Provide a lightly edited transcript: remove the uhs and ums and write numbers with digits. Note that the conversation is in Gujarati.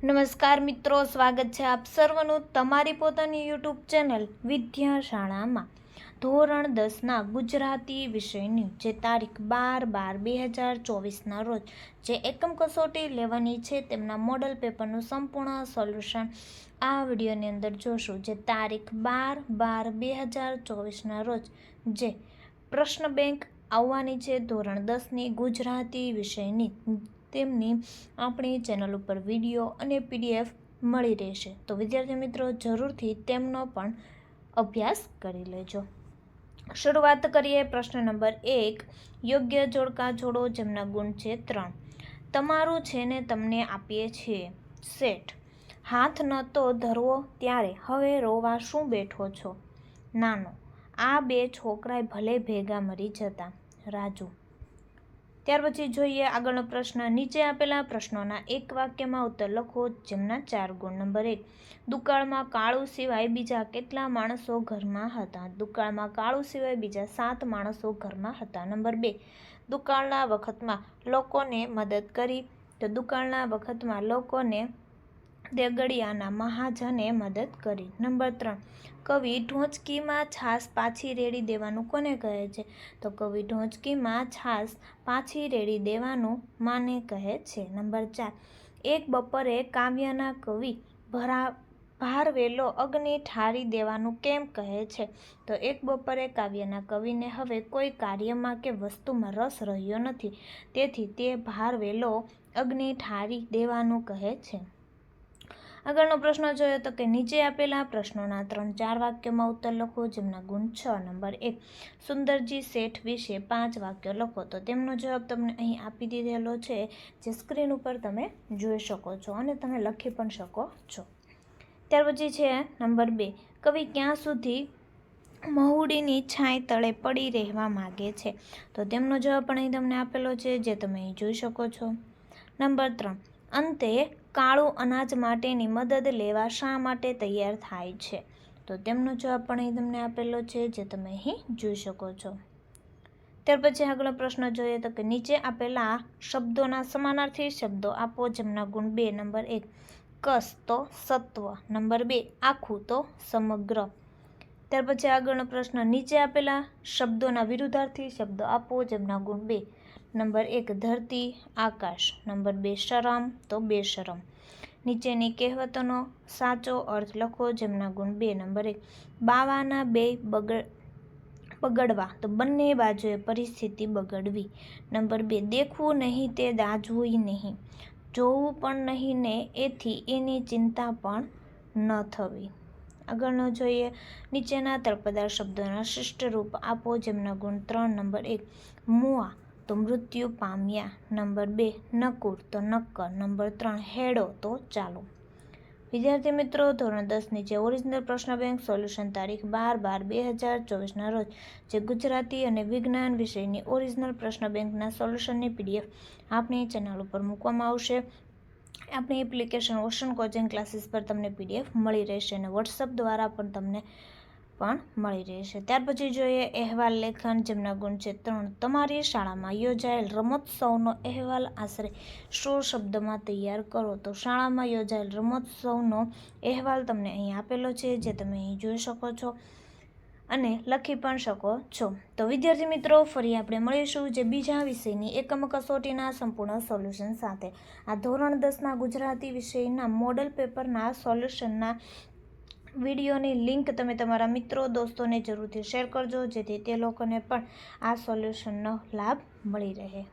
નમસ્કાર મિત્રો, સ્વાગત છે આપ સર્વનું તમારી પોતાની યુટ્યુબ ચેનલ વિદ્યાશાળામાં. ધોરણ 10ના ગુજરાતી વિષયની જે તારીખ 12/12/2024ના રોજ જે એકમ કસોટી લેવાની છે તેમના મોડલ પેપરનું સંપૂર્ણ સોલ્યુશન આ વિડીયોની અંદર જોશું. જે તારીખ 12/12/2024ના રોજ જે પ્રશ્ન બેંક આવવાની છે ધોરણ 10ની ગુજરાતી વિષયની, તેમની આપણી ચેનલ ઉપર વિડીયો અને PDF મળી રહેશે. તો વિદ્યાર્થી મિત્રો જરૂરથી તેમનો પણ અભ્યાસ કરી લેજો. શરૂઆત કરીએ. પ્રશ્ન નંબર 1. યોગ્ય જોડકા જોડો જેમના ગુણ છે 3. તમારું છે ને તમને આપીએ છીએ. શેઠ. હાથ ન તો ધરવો ત્યારે હવે રોવા શું બેઠો છો? નાનો. આ બે છોકરાય ભલે ભેગા મરી જતા. રાજુ. ત્યાર પછી જોઈએ આગળનો પ્રશ્ન. નીચે આપેલા પ્રશ્નોના એક વાક્યમાં ઉત્તર લખો જેમના 4 ગુણ. નંબર 1. દુકાળમાં કાળુ સિવાય બીજા કેટલા માણસો ઘરમાં હતા? દુકાળમાં કાળુ સિવાય બીજા 7 માણસો ઘરમાં હતા. નંબર 2. દુકાળના વખતમાં લોકોને મદદ કરી. તો દુકાળના વખતમાં લોકોને દેગડિયાના મહાજને મદદ કરી. નંબર 3. કવિ ઢોંચકીમાં છાશ પાછી રેડી દેવાનું કોને કહે છે? તો કવિ ઢોંચકીમાં છાશ પાછી રેડી દેવાનું માને કહે છે. નંબર 4. એક બપોરે કાવ્યના કવિ ભારવેલો અગ્નિ ઠારી દેવાનું કેમ કહે છે? તો એક બપોરે કાવ્યના કવિને હવે કોઈ કાર્યમાં કે વસ્તુમાં રસ રહ્યો નથી, તેથી તે ભારવેલો અગ્નિ ઠારી દેવાનું કહે છે. આગળનો પ્રશ્ન જોઈએ તો કે નીચે આપેલા પ્રશ્નોના 3-4 વાક્યોમાં ઉત્તર લખો જેમના ગુણ 6. નંબર 1. સુંદરજી શેઠ વિશે 5 વાક્યો લખો. તો તેમનો જવાબ તમને અહીં આપી દીધેલો છે, જે સ્ક્રીન ઉપર તમે જોઈ શકો છો અને તમે લખી પણ શકો છો. ત્યાર પછી છે નંબર 2. કવિ ક્યાં સુધી મહુડીની છાંય તળે પડી રહેવા માગે છે? તો તેમનો જવાબ પણ અહીં તમને આપેલો છે, જે તમે અહીં જોઈ શકો છો. નંબર 3. અંતે કાળું અનાજ માટેની મદદ લેવા શા માટે તૈયાર થાય છે? તો તેમનો જવાબ પણ અહીં તમને આપેલો છે, જે તમે અહીં જોઈ શકો છો. ત્યાર પછી આગળનો પ્રશ્ન જોઈએ તો કે નીચે આપેલા શબ્દોના સમાનાર્થી શબ્દો આપો જેમના ગુણ 2. નંબર 1. કસ તો સત્વ. નંબર 2. આખું તો સમગ્ર. ત્યાર પછી આગળનો પ્રશ્ન. નીચે આપેલા શબ્દોના વિરુદ્ધાર્થી શબ્દો આપો જેમના ગુણ 2. નંબર 1. ધરતી આકાશ. નંબર 2. શરમ તો બેશરમ. નીચેની કહેવતોનો સાચો અર્થ લખો જેમના ગુણ 2. નંબર 1. બાવાના બે બગડવા તો બંને બાજુએ પરિસ્થિતિ બગડવી. નંબર 2. દેખવું નહીં તે દાઝવું નહીં, જોવું પણ નહીં ને એથી એની ચિંતા પણ ન થવી. આગળનો જોઈએ. નીચેના તળપદાર શબ્દોના શિષ્ટ રૂપ આપો જેમના ગુણ 3. નંબર 1. મુઆ તો મૃત્યુ પામ્યા. નંબર 2. નકુર તો નક્કર. નંબર 3. હેડો તો ચાલો. વિદ્યાર્થી મિત્રો ધોરણ 10ની જે ઓરિજિનલ પ્રશ્ન બેંક સોલ્યુશન તારીખ 12/12/2024ના રોજ જે ગુજરાતી અને વિજ્ઞાન વિષયની ઓરિજિનલ પ્રશ્ન બેંકના સોલ્યુશનની PDF આપણી ચેનલ ઉપર મૂકવામાં આવશે. આપણી એપ્લિકેશન ઓશન કોચિંગ ક્લાસીસ પર તમને PDF મળી રહેશે અને WhatsApp દ્વારા પણ તમને મળી રહેશે. ત્યાર પછી જોઈએ અહેવાલ લેખન જેમના ગુણ છે 3. તમારી શાળામાં યોજાયેલ રમોત્સવનો અહેવાલ આશરે 100 શબ્દમાં તૈયાર કરો. તો શાળામાં યોજાયેલ રમોત્સવનો અહેવાલ તમને અહીં આપેલો છે, જે તમે અહીં જોઈ શકો છો અને લખી પણ શકો છો. તો વિદ્યાર્થી મિત્રો ફરી આપણે મળીશું જે બીજા વિષયની એકમ કસોટીના સંપૂર્ણ સોલ્યુશન સાથે. આ ધોરણ 10ના ગુજરાતી વિષયના મોડલ પેપરના સોલ્યુશનના વિડીયોની લિંક તમે તમારા મિત્રો દોસ્તોને જરૂરથી શેર કરજો, જેથી તે લોકોને પણ આ સોલ્યુશનનો લાભ મળી રહે.